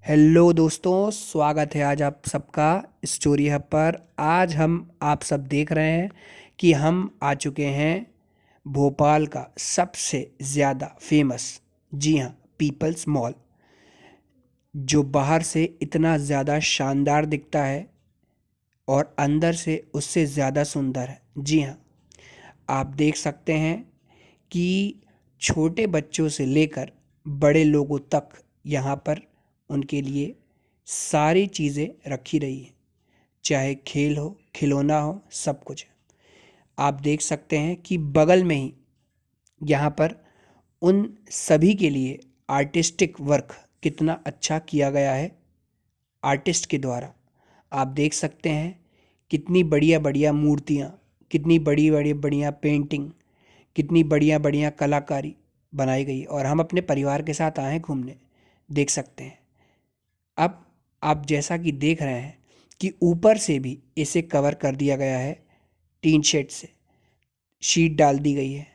Hello दोस्तों, स्वागत है आज आप सबका स्टोरी हब पर। आज हम आप सब देख रहे हैं कि हम आ चुके हैं भोपाल का सबसे ज़्यादा फेमस, जी हाँ, पीपल्स मॉल, जो बाहर से इतना ज़्यादा शानदार दिखता है और अंदर से उससे ज़्यादा सुंदर है। जी हाँ, आप देख सकते हैं कि छोटे बच्चों से लेकर बड़े लोगों तक यहाँ पर उनके लिए सारी चीज़ें रखी रही हैं, चाहे खेल हो, खिलौना हो, सब कुछ है। आप देख सकते हैं कि बगल में ही यहाँ पर उन सभी के लिए आर्टिस्टिक वर्क कितना अच्छा किया गया है आर्टिस्ट के द्वारा। आप देख सकते हैं कितनी बढ़िया बढ़िया मूर्तियाँ, कितनी बड़ी बड़ी बढ़िया पेंटिंग, कितनी बढ़िया बढ़िया कलाकारी बनाई गई और हम अपने परिवार के साथ आए हैं घूमने, देख सकते हैं। अब आप जैसा कि देख रहे हैं कि ऊपर से भी इसे कवर कर दिया गया है, टीन शेड से शीट डाल दी गई है।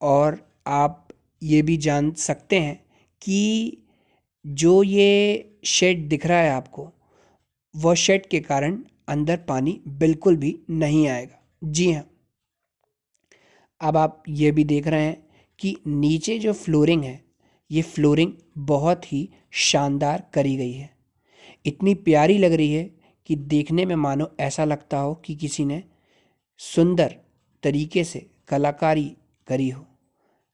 और आप ये भी जान सकते हैं कि जो ये शेड दिख रहा है आपको, वह शेड के कारण अंदर पानी बिल्कुल भी नहीं आएगा। जी हाँ, अब आप ये भी देख रहे हैं कि नीचे जो फ्लोरिंग है, ये फ्लोरिंग बहुत ही शानदार करी गई है। इतनी प्यारी लग रही है कि देखने में मानो ऐसा लगता हो कि किसी ने सुंदर तरीके से कलाकारी करी हो,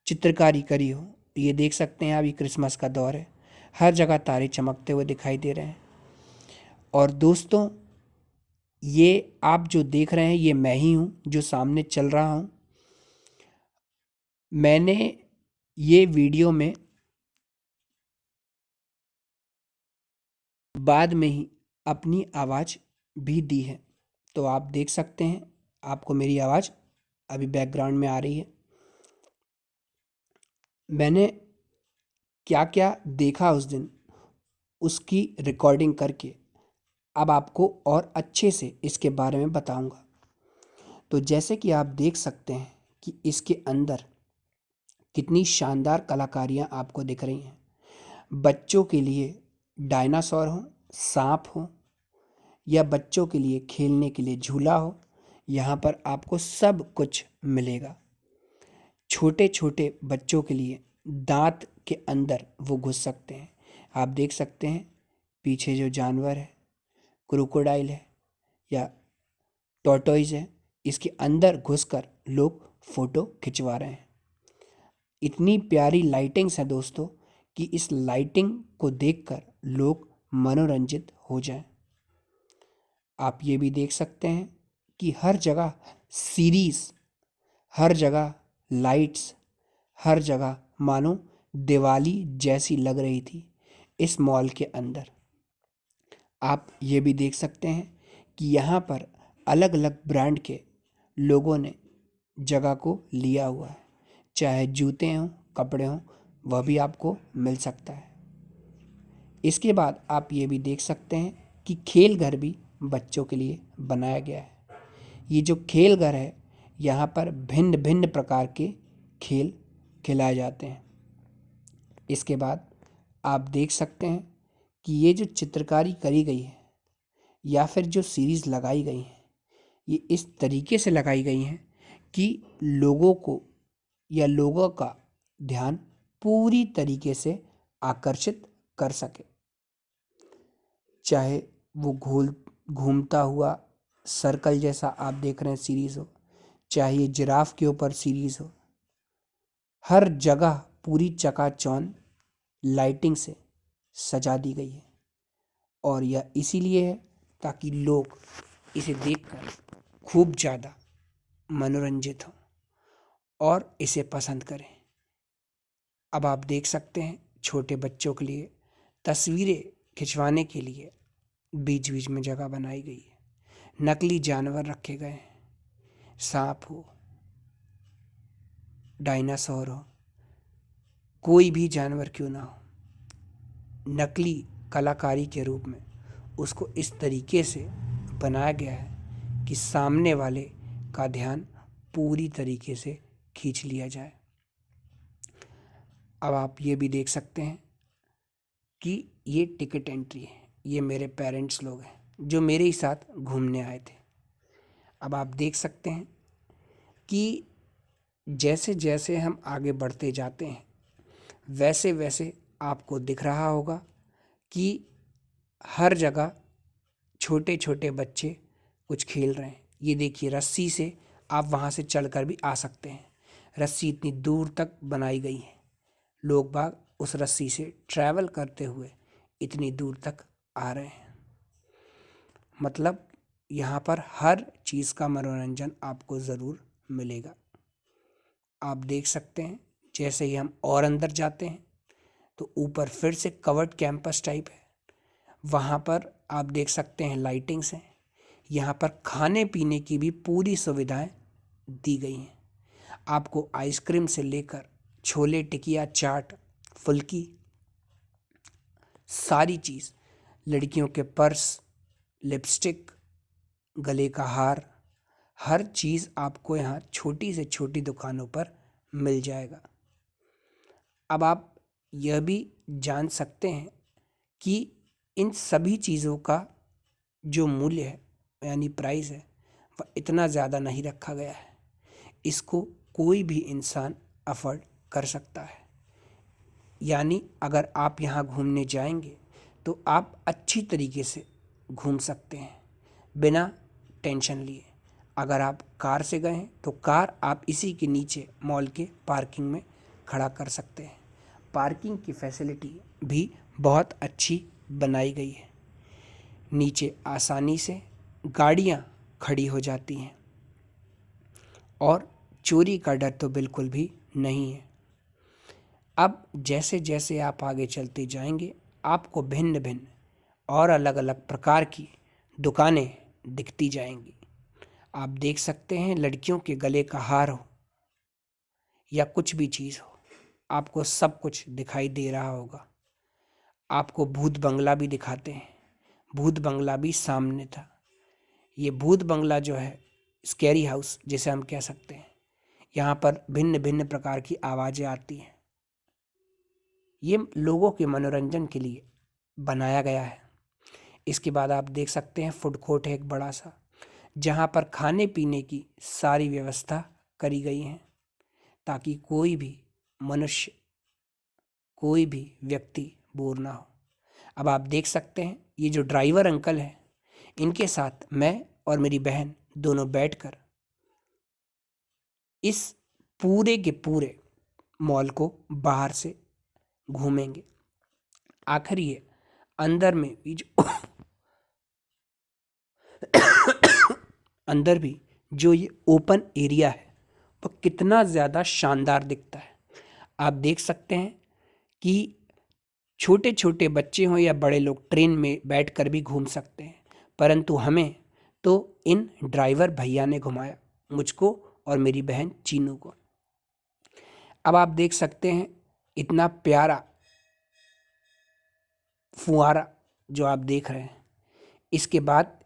चित्रकारी करी हो। ये देख सकते हैं, अभी क्रिसमस का दौर है, हर जगह तारे चमकते हुए दिखाई दे रहे हैं। और दोस्तों, ये आप जो देख रहे हैं, ये मैं ही हूँ जो सामने चल रहा हूँ। मैंने ये वीडियो में बाद में ही अपनी आवाज़ भी दी है, तो आप देख सकते हैं, आपको मेरी आवाज़ अभी बैकग्राउंड में आ रही है। मैंने क्या क्या देखा उस दिन, उसकी रिकॉर्डिंग करके अब आपको और अच्छे से इसके बारे में बताऊंगा। तो जैसे कि आप देख सकते हैं कि इसके अंदर कितनी शानदार कलाकारियाँ आपको दिख रही हैं। बच्चों के लिए डायनासोर हो, सांप हो, या बच्चों के लिए खेलने के लिए झूला हो, यहाँ पर आपको सब कुछ मिलेगा। छोटे छोटे बच्चों के लिए दांत के अंदर वो घुस सकते हैं। आप देख सकते हैं पीछे जो जानवर है, क्रोकोडाइल है या टॉर्टोइज है, इसके अंदर घुसकर लोग फोटो खिंचवा रहे हैं। इतनी प्यारी लाइटिंग्स है दोस्तों कि इस लाइटिंग को देखकर लोग मनोरंजित हो जाएं। आप ये भी देख सकते हैं कि हर जगह सीरीज, हर जगह लाइट्स, हर जगह मानो दिवाली जैसी लग रही थी इस मॉल के अंदर। आप ये भी देख सकते हैं कि यहाँ पर अलग अलग ब्रांड के लोगों ने जगह को लिया हुआ है, चाहे जूते हों, कपड़े हों, वह भी आपको मिल सकता है। इसके बाद आप ये भी देख सकते हैं कि खेल घर भी बच्चों के लिए बनाया गया है। ये जो खेल घर है, यहाँ पर भिन्न भिन्न प्रकार के खेल खिलाए जाते हैं। इसके बाद आप देख सकते हैं कि ये जो चित्रकारी करी गई है या फिर जो सीरीज़ लगाई गई हैं, ये इस तरीके से लगाई गई हैं कि लोगों को या लोगों का ध्यान पूरी तरीके से आकर्षित कर सके। चाहे वो घूमता हुआ सर्कल जैसा आप देख रहे हैं सीरीज़ हो, चाहे ये जिराफ के ऊपर सीरीज़ हो, हर जगह पूरी चकाचौंध लाइटिंग से सजा दी गई है। और यह इसीलिए है ताकि लोग इसे देखकर खूब ज़्यादा मनोरंजित हों और इसे पसंद करें। अब आप देख सकते हैं छोटे बच्चों के लिए तस्वीरें खिंचवाने के लिए बीच बीच में जगह बनाई गई है। नकली जानवर रखे गए हैं, सांप हो, डायनासोर हो, कोई भी जानवर क्यों ना हो, नकली कलाकारी के रूप में उसको इस तरीके से बनाया गया है कि सामने वाले का ध्यान पूरी तरीके से खींच लिया जाए। अब आप ये भी देख सकते हैं कि ये टिकट एंट्री है। ये मेरे पेरेंट्स लोग हैं जो मेरे ही साथ घूमने आए थे। अब आप देख सकते हैं कि जैसे जैसे हम आगे बढ़ते जाते हैं वैसे वैसे आपको दिख रहा होगा कि हर जगह छोटे छोटे बच्चे कुछ खेल रहे हैं। ये देखिए, रस्सी से आप वहाँ से चलकर भी आ सकते हैं। रस्सी इतनी दूर तक बनाई गई है, लोग बाग उस रस्सी से ट्रैवल करते हुए इतनी दूर तक आ रहे हैं। मतलब यहाँ पर हर चीज़ का मनोरंजन आपको ज़रूर मिलेगा। आप देख सकते हैं जैसे ही हम और अंदर जाते हैं तो ऊपर फिर से कवर्ड कैंपस टाइप है। वहाँ पर आप देख सकते हैं लाइटिंग्स हैं। यहाँ पर खाने पीने की भी पूरी सुविधाएं दी गई हैं। आपको आइसक्रीम से लेकर छोले टिकिया चाट फुल्की सारी चीज़, लड़कियों के पर्स, लिपस्टिक, गले का हार, हर चीज़ आपको यहाँ छोटी से छोटी दुकानों पर मिल जाएगा। अब आप यह भी जान सकते हैं कि इन सभी चीज़ों का जो मूल्य है यानी प्राइस है वह इतना ज़्यादा नहीं रखा गया है। इसको कोई भी इंसान अफोर्ड कर सकता है। यानी अगर आप यहाँ घूमने जाएंगे तो आप अच्छी तरीके से घूम सकते हैं बिना टेंशन लिए। अगर आप कार से गए हैं तो कार आप इसी के नीचे मॉल के पार्किंग में खड़ा कर सकते हैं। पार्किंग की फैसिलिटी भी बहुत अच्छी बनाई गई है। नीचे आसानी से गाड़ियाँ खड़ी हो जाती हैं और चोरी का डर तो बिल्कुल भी नहीं है। अब जैसे जैसे आप आगे चलते जाएंगे आपको भिन्न भिन्न और अलग अलग प्रकार की दुकानें दिखती जाएंगी। आप देख सकते हैं लड़कियों के गले का हार हो या कुछ भी चीज़ हो, आपको सब कुछ दिखाई दे रहा होगा। आपको भूत बंगला भी दिखाते हैं। भूत बंगला भी सामने था। ये भूत बंगला जो है, स्कैरी हाउस जिसे हम कह सकते हैं, यहाँ पर भिन्न भिन्न प्रकार की आवाज़ें आती हैं। ये लोगों के मनोरंजन के लिए बनाया गया है। इसके बाद आप देख सकते हैं फूड कोर्ट है एक बड़ा सा, जहाँ पर खाने पीने की सारी व्यवस्था करी गई है ताकि कोई भी मनुष्य, कोई भी व्यक्ति बोर ना हो। अब आप देख सकते हैं ये जो ड्राइवर अंकल हैं, इनके साथ मैं और मेरी बहन दोनों बैठकर इस पूरे के पूरे मॉल को बाहर से घूमेंगे। आखिर ये अंदर में भी जो अंदर भी जो ये ओपन एरिया है वो कितना ज़्यादा शानदार दिखता है। आप देख सकते हैं कि छोटे छोटे बच्चे हों या बड़े लोग ट्रेन में बैठकर भी घूम सकते हैं, परंतु हमें तो इन ड्राइवर भैया ने घुमाया, मुझको और मेरी बहन चीनू को। अब आप देख सकते हैं इतना प्यारा फुहारा जो आप देख रहे हैं। इसके बाद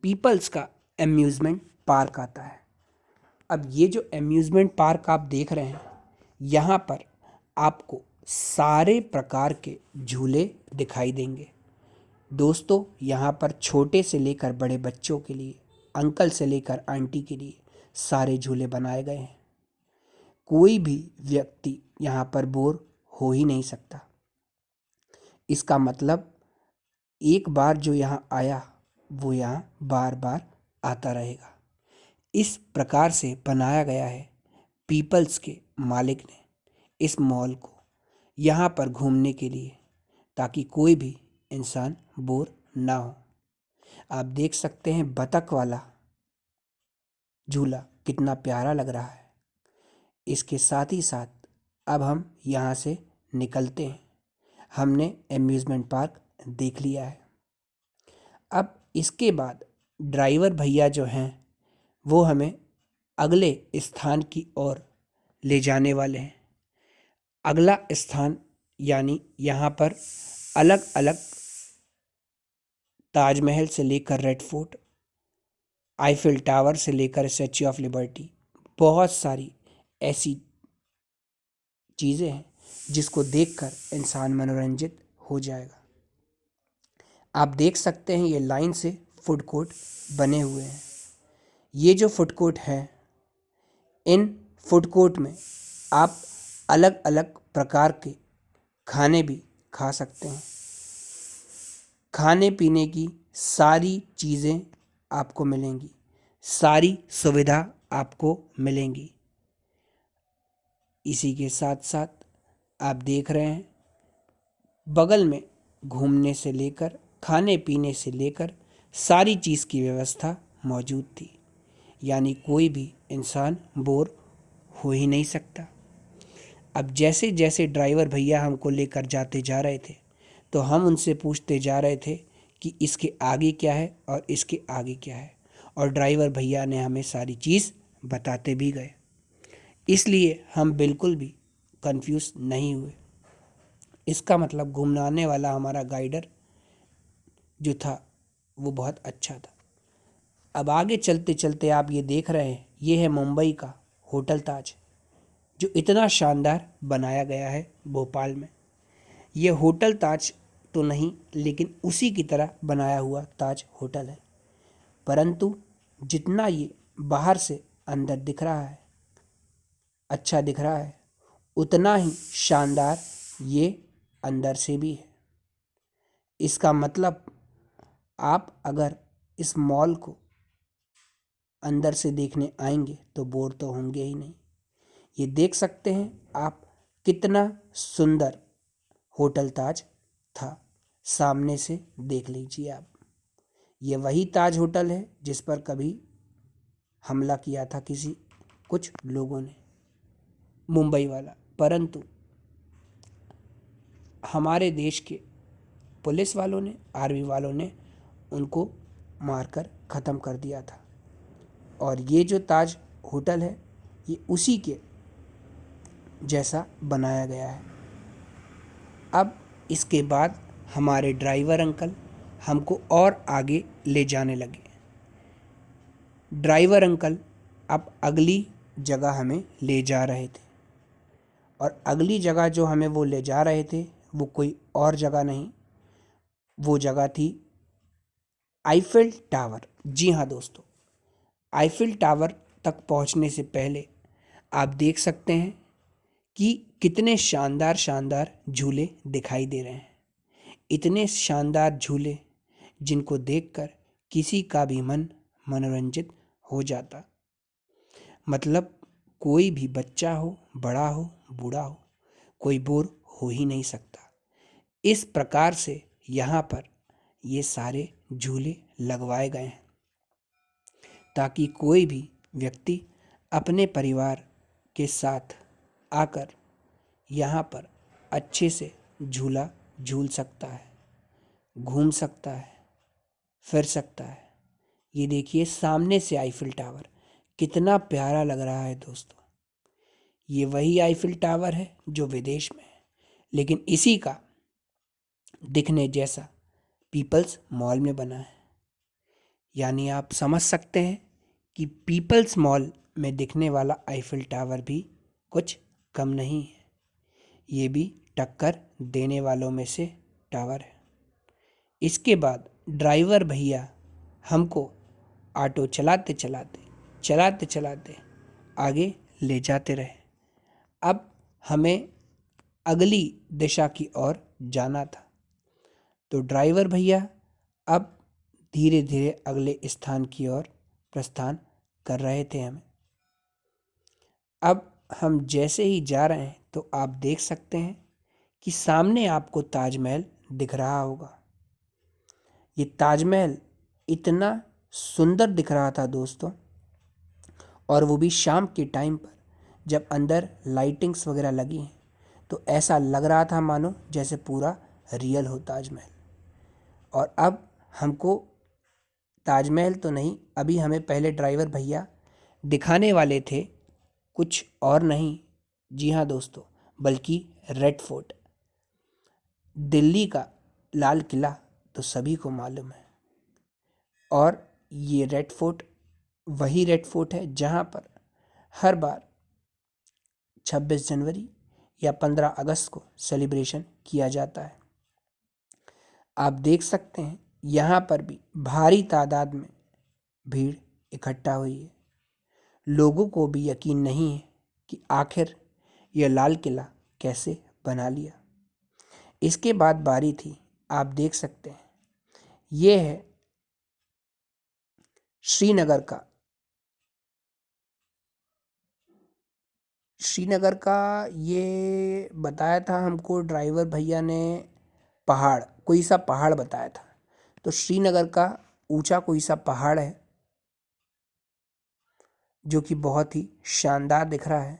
पीपल्स का एम्यूज़मेंट पार्क आता है। अब ये जो एम्यूज़मेंट पार्क आप देख रहे हैं, यहाँ पर आपको सारे प्रकार के झूले दिखाई देंगे। दोस्तों, यहाँ पर छोटे से लेकर बड़े बच्चों के लिए, अंकल से लेकर आंटी के लिए सारे झूले बनाए गए हैं। कोई भी व्यक्ति यहाँ पर बोर हो ही नहीं सकता। इसका मतलब एक बार जो यहाँ आया वो यहाँ बार बार आता रहेगा। इस प्रकार से बनाया गया है पीपल्स के मालिक ने इस मॉल को यहाँ पर घूमने के लिए, ताकि कोई भी इंसान बोर ना हो। आप देख सकते हैं बतख वाला झूला कितना प्यारा लग रहा है। इसके साथ ही साथ अब हम यहाँ से निकलते हैं। हमने एम्यूज़मेंट पार्क देख लिया है। अब इसके बाद ड्राइवर भैया जो हैं वो हमें अगले स्थान की ओर ले जाने वाले हैं। अगला स्थान यानी यहाँ पर अलग अलग ताजमहल से लेकर रेड फोर्ट, आईफिल टावर से लेकर स्टैच्यू ऑफ लिबर्टी, बहुत सारी ऐसी चीज़ें हैं जिसको देखकर इंसान मनोरंजित हो जाएगा। आप देख सकते हैं ये लाइन से फूड कोर्ट बने हुए हैं। ये जो फूड कोर्ट है, इन फूड कोर्ट में आप अलग अलग प्रकार के खाने भी खा सकते हैं। खाने पीने की सारी चीज़ें आपको मिलेंगी, सारी सुविधा आपको मिलेंगी। इसी के साथ साथ आप देख रहे हैं बगल में घूमने से लेकर खाने पीने से लेकर सारी चीज़ की व्यवस्था मौजूद थी। यानी कोई भी इंसान बोर हो ही नहीं सकता। अब जैसे जैसे ड्राइवर भैया हमको लेकर जाते जा रहे थे तो हम उनसे पूछते जा रहे थे कि इसके आगे क्या है और इसके आगे क्या है, और ड्राइवर भैया ने हमें सारी चीज़ बताते भी गए। इसलिए हम बिल्कुल भी कंफ्यूज नहीं हुए। इसका मतलब घुमाने वाला हमारा गाइडर जो था वो बहुत अच्छा था। अब आगे चलते चलते आप ये देख रहे हैं, ये है मुंबई का होटल ताज, जो इतना शानदार बनाया गया है भोपाल में। ये होटल ताज तो नहीं, लेकिन उसी की तरह बनाया हुआ ताज होटल है, परंतु जितना ये बाहर से अंदर दिख रहा है, अच्छा दिख रहा है, उतना ही शानदार ये अंदर से भी है। इसका मतलब आप अगर इस मॉल को अंदर से देखने आएंगे तो बोर तो होंगे ही नहीं। ये देख सकते हैं आप कितना सुंदर होटल ताज था, सामने से देख लीजिए आप। ये वही ताज होटल है जिस पर कभी हमला किया था कुछ लोगों ने, मुंबई वाला, परंतु हमारे देश के पुलिस वालों ने, आर्मी वालों ने उनको मारकर ख़त्म कर दिया था। और ये जो ताज होटल है ये उसी के जैसा बनाया गया है। अब इसके बाद हमारे ड्राइवर अंकल हमको और आगे ले जाने लगे। ड्राइवर अंकल अब अगली जगह हमें ले जा रहे थे, और अगली जगह जो हमें वो ले जा रहे थे वो कोई और जगह नहीं, वो जगह थी आईफिल टावर। जी हाँ दोस्तों, आईफिल टावर तक पहुंचने से पहले आप देख सकते हैं कि कितने शानदार शानदार झूले दिखाई दे रहे हैं। इतने शानदार झूले जिनको देखकर किसी का भी मन मनोरंजित हो जाता। मतलब कोई भी बच्चा हो, बड़ा हो, बूढ़ा हो, कोई बोर हो ही नहीं सकता। इस प्रकार से यहाँ पर ये सारे झूले लगवाए गए हैं ताकि कोई भी व्यक्ति अपने परिवार के साथ आकर यहाँ पर अच्छे से झूला झूल सकता है, घूम सकता है, फिर सकता है। ये देखिए सामने से आईफिल टावर कितना प्यारा लग रहा है दोस्तों। ये वही आईफिल टावर है जो विदेश में है, लेकिन इसी का दिखने जैसा पीपल्स मॉल में बना है। यानी आप समझ सकते हैं कि पीपल्स मॉल में दिखने वाला आईफिल टावर भी कुछ कम नहीं है। ये भी टक्कर देने वालों में से टावर है। इसके बाद ड्राइवर भैया हमको ऑटो चलाते चलाते आगे ले जाते रहे। अब हमें अगली दिशा की ओर जाना था, तो ड्राइवर भैया अब धीरे धीरे अगले स्थान की ओर प्रस्थान कर रहे थे हमें। अब हम जैसे ही जा रहे हैं तो आप देख सकते हैं कि सामने आपको ताजमहल दिख रहा होगा। ये ताजमहल इतना सुंदर दिख रहा था दोस्तों, और वो भी शाम के टाइम पर जब अंदर लाइटिंग्स वगैरह लगी हैं तो ऐसा लग रहा था मानो जैसे पूरा रियल हो ताजमहल। और अब हमको ताजमहल तो नहीं, अभी हमें पहले ड्राइवर भैया दिखाने वाले थे कुछ और नहीं, जी हाँ दोस्तों, बल्कि रेड फोर्ट। दिल्ली का लाल किला तो सभी को मालूम है, और ये रेड फोर्ट वही रेड फोर्ट है जहाँ पर हर बार 26 जनवरी या 15 अगस्त को सेलिब्रेशन किया जाता है। आप देख सकते हैं यहाँ पर भी भारी तादाद में भीड़ इकट्ठा हुई है। लोगों को भी यकीन नहीं है कि आखिर यह लाल किला कैसे बना लिया। इसके बाद बारी थी, आप देख सकते हैं, ये है श्रीनगर का। श्रीनगर का ये बताया था हमको ड्राइवर भैया ने, पहाड़, कोई सा पहाड़ बताया था। तो श्रीनगर का ऊंचा कोई सा पहाड़ है जो कि बहुत ही शानदार दिख रहा है।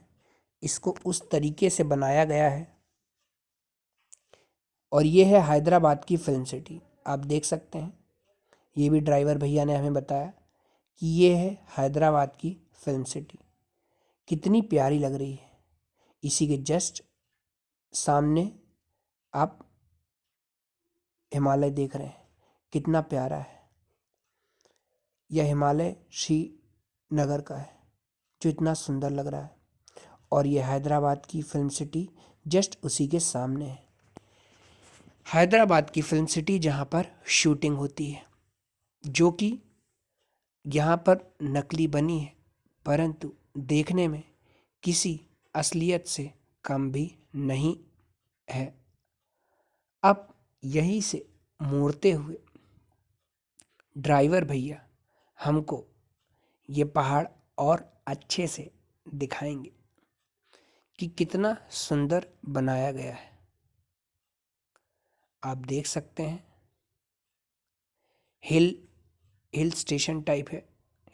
इसको उस तरीके से बनाया गया है। और ये है हैदराबाद की फिल्म सिटी, आप देख सकते हैं। ये भी ड्राइवर भैया ने हमें बताया कि ये है हैदराबाद की फिल्म सिटी। कितनी प्यारी लग रही है। इसी के जस्ट सामने आप हिमालय देख रहे हैं, कितना प्यारा है। यह हिमालय श्रीनगर का है जो इतना सुंदर लग रहा है। और यह हैदराबाद की फिल्म सिटी जस्ट उसी के सामने है। हैदराबाद की फिल्म सिटी जहाँ पर शूटिंग होती है, जो कि यहाँ पर नकली बनी है, परंतु देखने में किसी असलियत से कम भी नहीं है। अब यहीं से मुड़ते हुए ड्राइवर भैया हमको ये पहाड़ और अच्छे से दिखाएंगे कि कितना सुंदर बनाया गया है। आप देख सकते हैं, हिल स्टेशन टाइप है,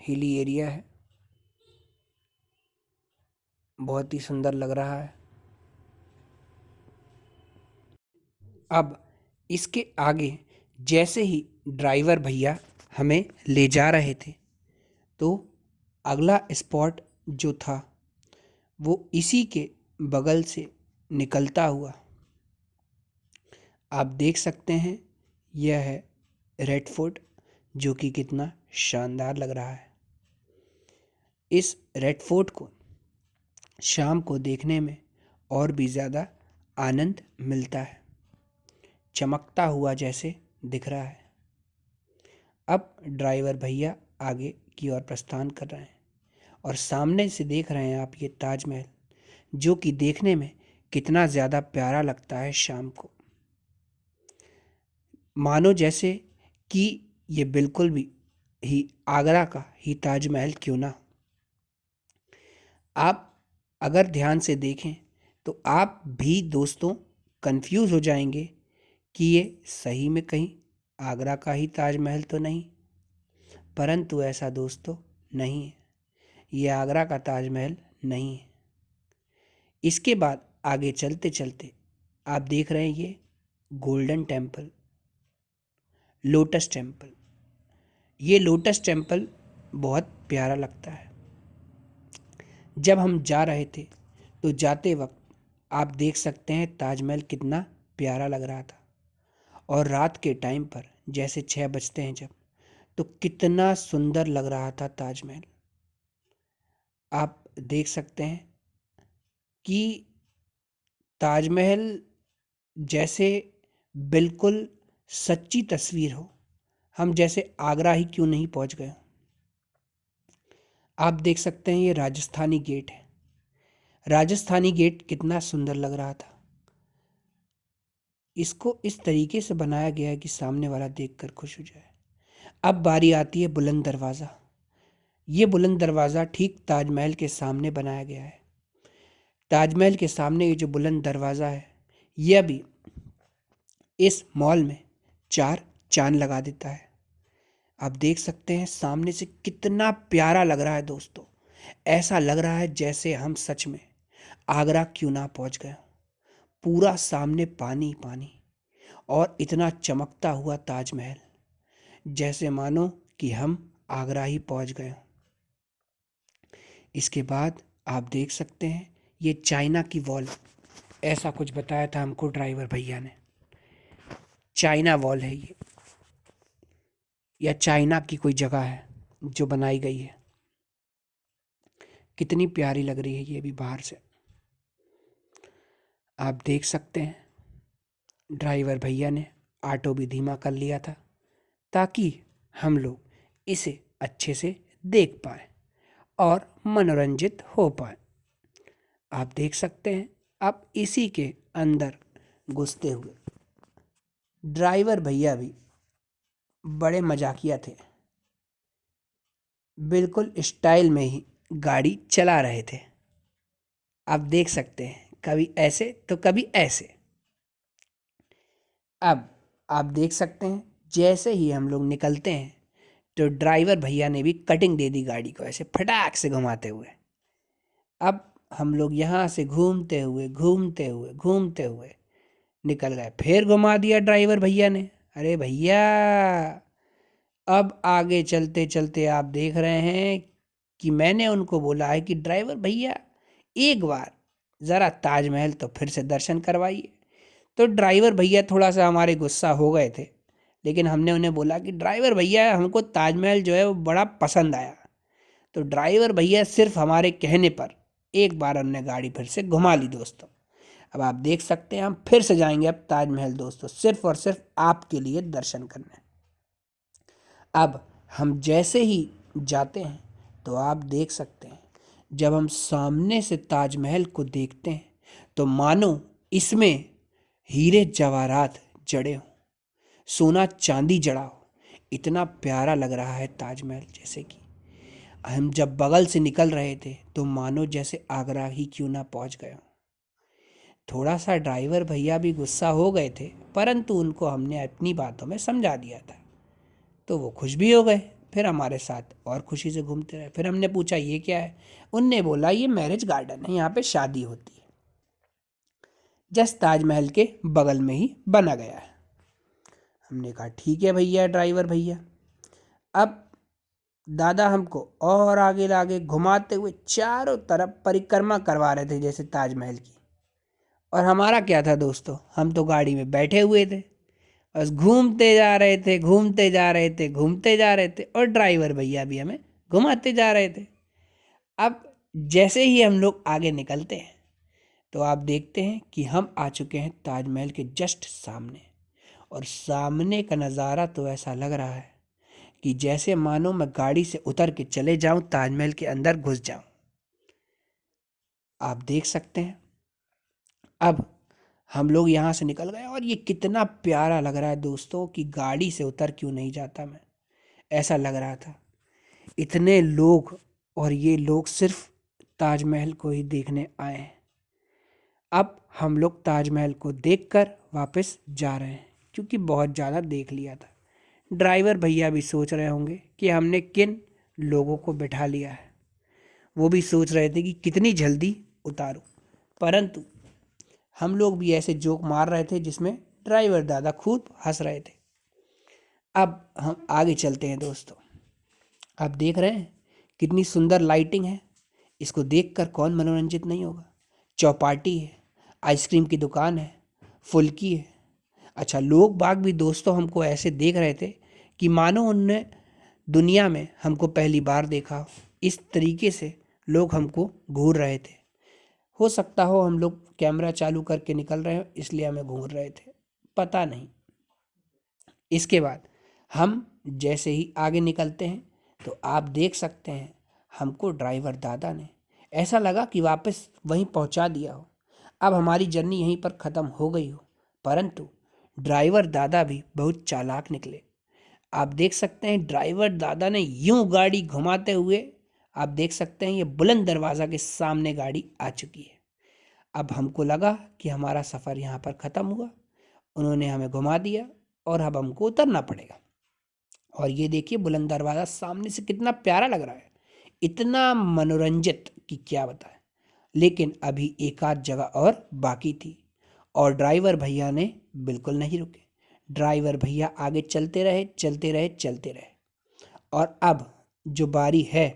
हिली एरिया है, बहुत ही सुंदर लग रहा है। अब इसके आगे जैसे ही ड्राइवर भैया हमें ले जा रहे थे, तो अगला स्पॉट जो था वो इसी के बगल से निकलता हुआ आप देख सकते हैं। यह है रेड फोर्ट, जो कि कितना शानदार लग रहा है। इस रेड फोर्ट को शाम को देखने में और भी ज़्यादा आनंद मिलता है, चमकता हुआ जैसे दिख रहा है। अब ड्राइवर भैया आगे की ओर प्रस्थान कर रहे हैं और सामने से देख रहे हैं आप ये ताजमहल, जो कि देखने में कितना ज़्यादा प्यारा लगता है शाम को। मानो जैसे कि ये बिल्कुल भी ही आगरा का ही ताजमहल क्यों ना। आप अगर ध्यान से देखें तो आप भी दोस्तों कंफ्यूज हो जाएंगे कि ये सही में कहीं आगरा का ही ताजमहल तो नहीं। परंतु ऐसा दोस्तों नहीं है, ये आगरा का ताजमहल नहीं है। इसके बाद आगे चलते चलते आप देख रहे हैं ये गोल्डन टेम्पल, लोटस टेम्पल। ये लोटस टेम्पल बहुत प्यारा लगता है। जब हम जा रहे थे तो जाते वक्त आप देख सकते हैं ताजमहल कितना प्यारा लग रहा था। और रात के टाइम पर जैसे 6 बजते हैं जब, तो कितना सुंदर लग रहा था ताजमहल। आप देख सकते हैं कि ताजमहल जैसे बिल्कुल सच्ची तस्वीर हो, हम जैसे आगरा ही क्यों नहीं पहुंच गए। आप देख सकते हैं ये राजस्थानी गेट है। राजस्थानी गेट कितना सुंदर लग रहा था। इसको इस तरीके से बनाया गया है कि सामने वाला देखकर खुश हो जाए। अब बारी आती है बुलंद दरवाज़ा। ये बुलंद दरवाज़ा ठीक ताजमहल के सामने बनाया गया है। ताजमहल के सामने ये जो बुलंद दरवाज़ा है, यह भी इस मॉल में 4 चांद लगा देता है। आप देख सकते हैं सामने से कितना प्यारा लग रहा है दोस्तों। ऐसा लग रहा है जैसे हम सच में आगरा क्यों ना पहुंच गए। पूरा सामने पानी पानी और इतना चमकता हुआ ताजमहल, जैसे मानो कि हम आगरा ही पहुंच गए। इसके बाद आप देख सकते हैं ये चाइना की वॉल, ऐसा कुछ बताया था हमको ड्राइवर भैया ने। चाइना वॉल है ये, या चाइना की कोई जगह है जो बनाई गई है। कितनी प्यारी लग रही है ये भी बाहर से। आप देख सकते हैं ड्राइवर भैया ने ऑटो भी धीमा कर लिया था ताकि हम लोग इसे अच्छे से देख पाएँ और मनोरंजित हो पाएँ। आप देख सकते हैं अब इसी के अंदर घुसते हुए ड्राइवर भैया भी बड़े मजाकिया थे, बिल्कुल स्टाइल में ही गाड़ी चला रहे थे। आप देख सकते हैं कभी ऐसे तो कभी ऐसे। अब आप देख सकते हैं जैसे ही हम लोग निकलते हैं तो ड्राइवर भैया ने भी कटिंग दे दी गाड़ी को ऐसे फटाक से घुमाते हुए। अब हम लोग यहाँ से घूमते हुए घूमते हुए घूमते हुए निकल गए, फिर घुमा दिया ड्राइवर भैया ने। अरे भैया, अब आगे चलते चलते आप देख रहे हैं कि मैंने उनको बोला है कि ड्राइवर भैया एक बार ज़रा ताजमहल तो फिर से दर्शन करवाइए। तो ड्राइवर भैया थोड़ा सा हमारे गुस्सा हो गए थे, लेकिन हमने उन्हें बोला कि ड्राइवर भैया हमको ताजमहल जो है वो बड़ा पसंद आया। तो ड्राइवर भैया सिर्फ हमारे कहने पर एक बार उन्होंने गाड़ी फिर से घुमा ली दोस्तों। अब आप देख सकते हैं हम फिर से जाएंगे अब ताजमहल दोस्तों, सिर्फ और सिर्फ आपके लिए दर्शन करने। अब हम जैसे ही जाते हैं तो आप देख सकते हैं जब हम सामने से ताजमहल को देखते हैं तो मानो इसमें हीरे जवाहरात जड़े हों, सोना चांदी जड़ा हो। इतना प्यारा लग रहा है ताजमहल, जैसे कि हम जब बगल से निकल रहे थे तो मानो जैसे आगरा ही क्यों ना पहुंच गए हों। थोड़ा सा ड्राइवर भैया भी गुस्सा हो गए थे, परंतु उनको हमने अपनी बातों में समझा दिया था तो वो खुश भी हो गए। फिर हमारे साथ और खुशी से घूमते रहे। फिर हमने पूछा ये क्या है, उनने बोला ये मैरिज गार्डन है, यहाँ पे शादी होती है, जस्ट ताजमहल के बगल में ही बना गया है। हमने कहा ठीक है भैया ड्राइवर भैया। अब दादा हमको और आगे आगे घुमाते हुए चारों तरफ परिक्रमा करवा रहे थे जैसे ताजमहल की। और हमारा क्या था दोस्तों, हम तो गाड़ी में बैठे हुए थे, बस घूमते जा रहे थे घूमते जा रहे थे घूमते जा रहे थे, और ड्राइवर भैया भी हमें घुमाते जा रहे थे। अब जैसे ही हम लोग आगे निकलते हैं तो आप देखते हैं कि हम आ चुके हैं ताजमहल के जस्ट सामने। और सामने का नज़ारा तो ऐसा लग रहा है कि जैसे मानो मैं गाड़ी से उतर के चले जाऊं, ताजमहल के अंदर घुस जाऊं। आप देख सकते हैं अब हम लोग यहाँ से निकल गए और ये कितना प्यारा लग रहा है दोस्तों कि गाड़ी से उतर क्यों नहीं जाता मैं, ऐसा लग रहा था। इतने लोग, और ये लोग सिर्फ ताजमहल को ही देखने आए हैं। अब हम लोग ताजमहल को देखकर वापस जा रहे हैं क्योंकि बहुत ज़्यादा देख लिया था। ड्राइवर भैया भी सोच रहे होंगे कि हमने किन लोगों को बिठा लिया है, वो भी सोच रहे थे कि कितनी जल्दी उतारूं। परंतु हम लोग भी ऐसे जोक मार रहे थे जिसमें ड्राइवर दादा खूब हंस रहे थे। अब हम आगे चलते हैं दोस्तों। आप देख रहे हैं कितनी सुंदर लाइटिंग है, इसको देखकर कौन मनोरंजित नहीं होगा। चौपाटी है, आइसक्रीम की दुकान है, फुल्की है। अच्छा, लोग बाग भी दोस्तों हमको ऐसे देख रहे थे कि मानो उनने दुनिया में हमको पहली बार देखा। इस तरीके से लोग हमको घूर रहे थे। हो सकता हो हम लोग कैमरा चालू करके निकल रहे हो इसलिए हमें घूर रहे थे, पता नहीं। इसके बाद हम जैसे ही आगे निकलते हैं तो आप देख सकते हैं हमको ड्राइवर दादा ने ऐसा लगा कि वापस वहीं पहुंचा दिया हो, अब हमारी जर्नी यहीं पर ख़त्म हो गई हो। परंतु ड्राइवर दादा भी बहुत चालाक निकले। आप देख सकते हैं ड्राइवर दादा ने यूं गाड़ी घुमाते हुए, आप देख सकते हैं ये बुलंद दरवाज़ा के सामने गाड़ी आ चुकी है। अब हमको लगा कि हमारा सफ़र यहाँ पर ख़त्म हुआ, उन्होंने हमें घुमा दिया और अब हमको उतरना पड़ेगा। और ये देखिए बुलंद दरवाज़ा सामने से कितना प्यारा लग रहा है, इतना मनोरंजित कि क्या बताएं। लेकिन अभी एक आध जगह और बाकी थी और ड्राइवर भैया ने बिल्कुल नहीं रुके। ड्राइवर भैया आगे चलते रहे चलते रहे चलते रहे। और अब जो बारी है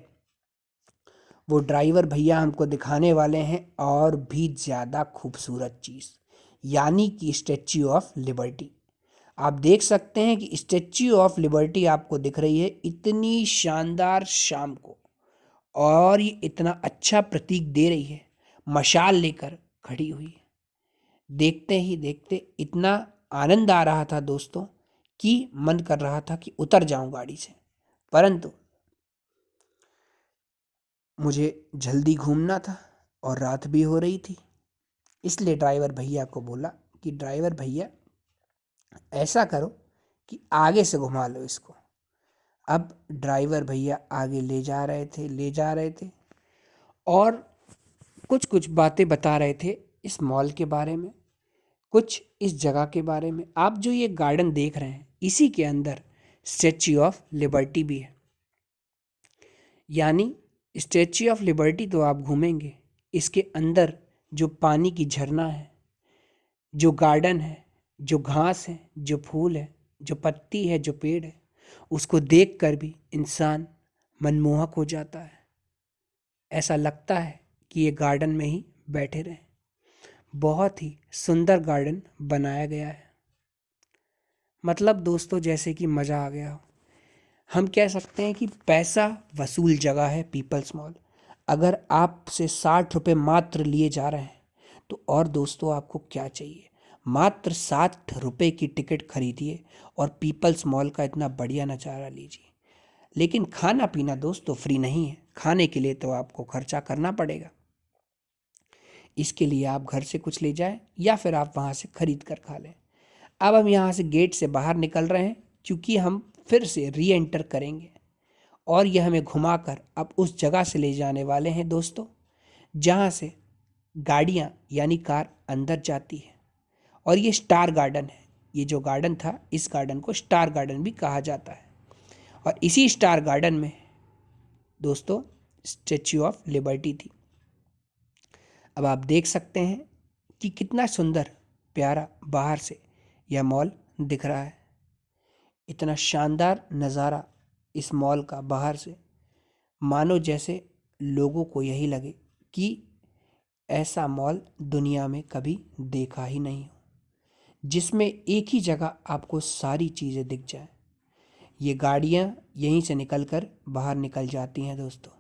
वो ड्राइवर भैया हमको दिखाने वाले हैं और भी ज़्यादा खूबसूरत चीज़, यानी कि स्टैच्यू ऑफ लिबर्टी। आप देख सकते हैं कि स्टैच्यू ऑफ लिबर्टी आपको दिख रही है इतनी शानदार शाम को, और ये इतना अच्छा प्रतीक दे रही है, मशाल लेकर खड़ी हुई है। देखते ही देखते इतना आनंद आ रहा था दोस्तों कि मन कर रहा था कि उतर जाऊं गाड़ी से, परंतु मुझे जल्दी घूमना था और रात भी हो रही थी। इसलिए ड्राइवर भैया को बोला कि ड्राइवर भैया ऐसा करो कि आगे से घुमा लो इसको। अब ड्राइवर भैया आगे ले जा रहे थे और कुछ कुछ बातें बता रहे थे इस मॉल के बारे में, कुछ इस जगह के बारे में। आप जो ये गार्डन देख रहे हैं, इसी के अंदर स्टैच्यू ऑफ लिबर्टी भी है। यानी स्टैच्यू ऑफ लिबर्टी तो आप घूमेंगे, इसके अंदर जो पानी की झरना है, जो गार्डन है, जो घास है, जो फूल है, जो पत्ती है, जो पेड़ है, उसको देखकर भी इंसान मनमोहक हो जाता है। ऐसा लगता है कि ये गार्डन में ही बैठे रहें। बहुत ही सुंदर गार्डन बनाया गया है। मतलब दोस्तों, जैसे कि मज़ा आ गया हो। हम कह सकते हैं कि पैसा वसूल जगह है पीपल्स मॉल। अगर आपसे 60 रुपये मात्र लिए जा रहे हैं तो और दोस्तों आपको क्या चाहिए। मात्र 60 रुपये की टिकट खरीदिए और पीपल्स मॉल का इतना बढ़िया नज़ारा लीजिए। लेकिन खाना पीना दोस्तों फ्री नहीं है। खाने के लिए तो आपको खर्चा करना पड़ेगा। इसके लिए आप घर से कुछ ले जाएं या फिर आप वहाँ से खरीद कर खा लें। अब हम यहाँ से गेट से बाहर निकल रहे हैं, क्योंकि हम फिर से री एंटर करेंगे और यह हमें घुमाकर अब उस जगह से ले जाने वाले हैं दोस्तों, जहाँ से गाड़ियाँ यानी कार अंदर जाती है। और ये स्टार गार्डन है। ये जो गार्डन था, इस गार्डन को स्टार गार्डन भी कहा जाता है। और इसी स्टार गार्डन में दोस्तों स्टैच्यू ऑफ लिबर्टी थी। अब आप देख सकते हैं कि कितना सुंदर प्यारा बाहर से यह मॉल दिख रहा है। इतना शानदार नज़ारा इस मॉल का बाहर से, मानो जैसे लोगों को यही लगे कि ऐसा मॉल दुनिया में कभी देखा ही नहीं हो, जिसमें एक ही जगह आपको सारी चीज़ें दिख जाए। ये गाड़ियाँ यहीं से निकलकर बाहर निकल जाती हैं दोस्तों।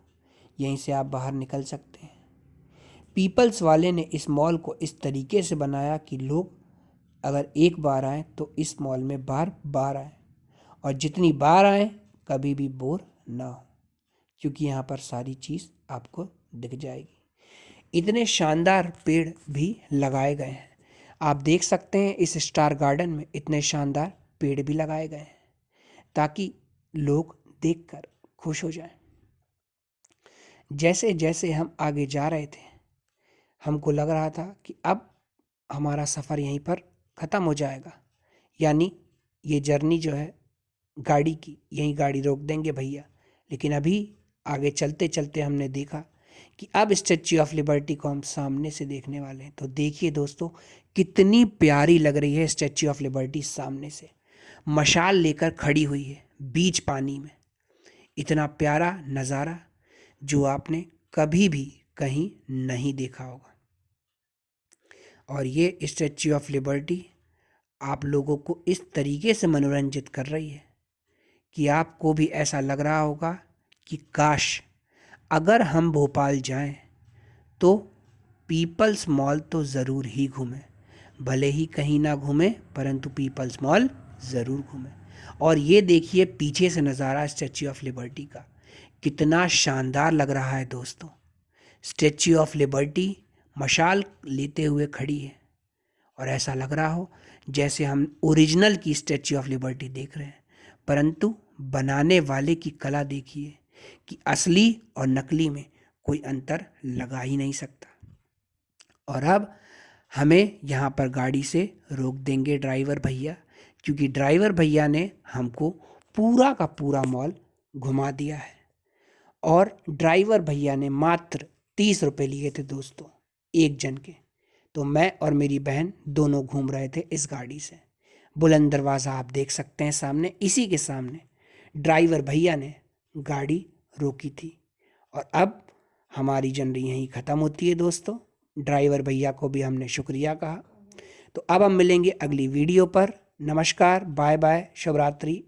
यहीं से आप बाहर निकल सकते हैं। पीपल्स वाले ने इस मॉल को इस तरीके से बनाया कि लोग अगर एक बार आएँ तो इस मॉल में बार बार आएँ, और जितनी बार आएँ कभी भी बोर ना हो, क्योंकि यहाँ पर सारी चीज़ आपको दिख जाएगी। इतने शानदार पेड़ भी लगाए गए हैं। आप देख सकते हैं इस स्टार गार्डन में इतने शानदार पेड़ भी लगाए गए हैं ताकि लोग देखकर खुश हो जाएं। जैसे जैसे हम आगे जा रहे थे, हमको लग रहा था कि अब हमारा सफ़र यहीं पर ख़त्म हो जाएगा। यानी ये जर्नी जो है गाड़ी की, यहीं गाड़ी रोक देंगे भैया। लेकिन अभी आगे चलते चलते हमने देखा कि अब स्टैच्यू ऑफ लिबर्टी को हम सामने से देखने वाले हैं। तो देखिए दोस्तों, कितनी प्यारी लग रही है स्टैच्यू ऑफ लिबर्टी सामने से। मशाल लेकर खड़ी हुई है बीच पानी में। इतना प्यारा नज़ारा जो आपने कभी भी कहीं नहीं देखा होगा। और ये स्टैच्यू ऑफ लिबर्टी आप लोगों को इस तरीके से मनोरंजित कर रही है कि आपको भी ऐसा लग रहा होगा कि काश अगर हम भोपाल जाएं तो पीपल्स मॉल तो ज़रूर ही घूमें। भले ही कहीं ना घूमें, परंतु पीपल्स मॉल ज़रूर घूमें। और ये देखिए पीछे से नज़ारा स्टैच्यू ऑफ लिबर्टी का कितना शानदार लग रहा है दोस्तों। स्टैच्यू ऑफ लिबर्टी मशाल लेते हुए खड़ी है और ऐसा लग रहा हो जैसे हम ओरिजिनल की स्टैच्यू ऑफ लिबर्टी देख रहे हैं। परंतु बनाने वाले की कला देखिए कि असली और नकली में कोई अंतर लगा ही नहीं सकता। और अब हमें यहाँ पर गाड़ी से रोक देंगे ड्राइवर भैया, क्योंकि ड्राइवर भैया ने हमको पूरा का पूरा मॉल घुमा दिया है। और ड्राइवर भैया ने मात्र 30 रुपये लिए थे दोस्तों, एक जन के। तो मैं और मेरी बहन दोनों घूम रहे थे इस गाड़ी से। बुलंद दरवाज़ा आप देख सकते हैं सामने, इसी के सामने ड्राइवर भैया ने गाड़ी रोकी थी। और अब हमारी जर्नी यहीं ख़त्म होती है दोस्तों। ड्राइवर भैया को भी हमने शुक्रिया कहा। तो अब हम मिलेंगे अगली वीडियो पर। नमस्कार, बाय बाय, शुभ रात्रि।